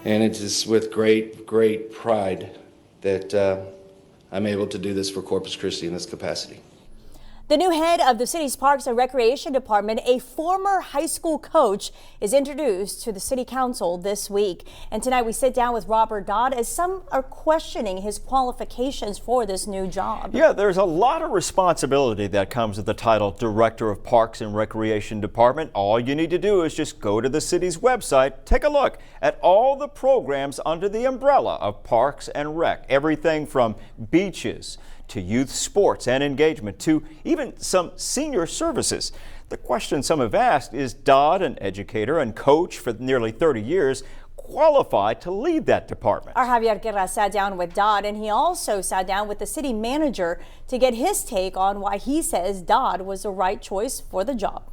And it is with great pride that I'm able to do this for Corpus Christi in this capacity. The new head of the city's Parks and Recreation Department, a former high school coach, is introduced to the City Council this week. And tonight we sit down with Robert Dodd as some are questioning his qualifications for this new job. Yeah, there's a lot of responsibility that comes with the title Director of Parks and Recreation Department. All you need to do is just go to the city's website, take a look at all the programs under the umbrella of Parks and Rec. Everything from beaches to youth sports and engagement, to even some senior services. The question some have asked, is Dodd, an educator and coach for nearly 30 years, qualified to lead that department? Our Javier Guerra sat down with Dodd, and he also sat down with the city manager to get his take on why he says Dodd was the right choice for the job.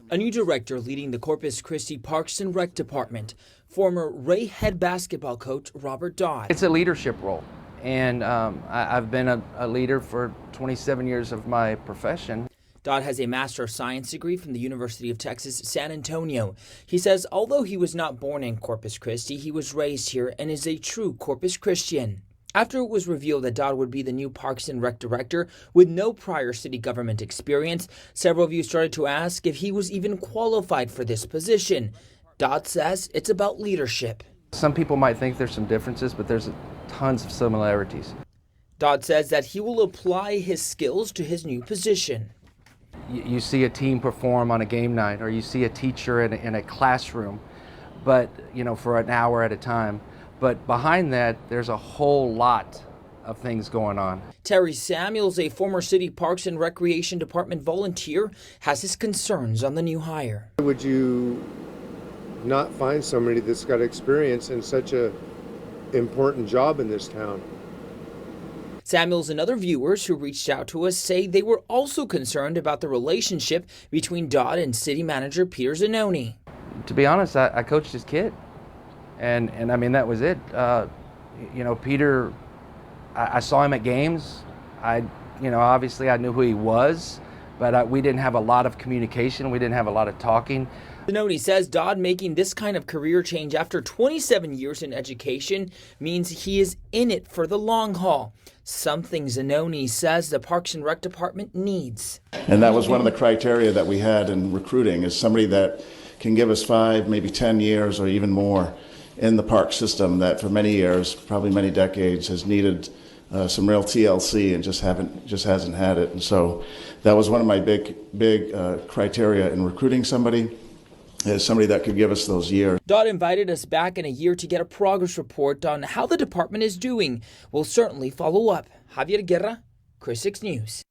A new director leading the Corpus Christi Parks and Rec Department, former Ray head basketball coach Robert Dodd. It's a leadership role. And I've been a leader for 27 years of my profession. Dodd has a Master of Science degree from the University of Texas, San Antonio. He says although he was not born in Corpus Christi, he was raised here and is a true Corpus Christian. After it was revealed that Dodd would be the new Parks and Rec director with no prior city government experience, several of you started to ask if he was even qualified for this position. Dodd says it's about leadership. Some people might think there's some differences, but there's tons of similarities. Dodd says that he will apply his skills to his new position. You see a team perform on a game night, or you see a teacher in a classroom, but for an hour at a time. But behind that, there's a whole lot of things going on. Terry Samuels, a former city Parks and Recreation Department volunteer, has his concerns on the new hire. Would you not find somebody that's got experience in such a important job in this town? Samuels and other viewers who reached out to us say they were also concerned about the relationship between Dodd and city manager Peter Zanoni. To be honest, I coached his kid, and I mean, that was it. Peter, I saw him at games. Obviously I knew who he was, but we didn't have a lot of communication. We didn't have a lot of talking. Zanoni says Dodd making this kind of career change after 27 years in education means he is in it for the long haul. Something Zanoni says the Parks and Rec Department needs. And that was one of the criteria that we had in recruiting, is somebody that can give us 5, maybe 10 years or even more in the park system that for many years, probably many decades, has needed some real TLC and just hasn't had it. And so that was one of my big criteria in recruiting somebody, is somebody that could give us those years. Dodd invited us back in a year to get a progress report on how the department is doing. We'll certainly follow up. Javier Guerra, Chris 6 News.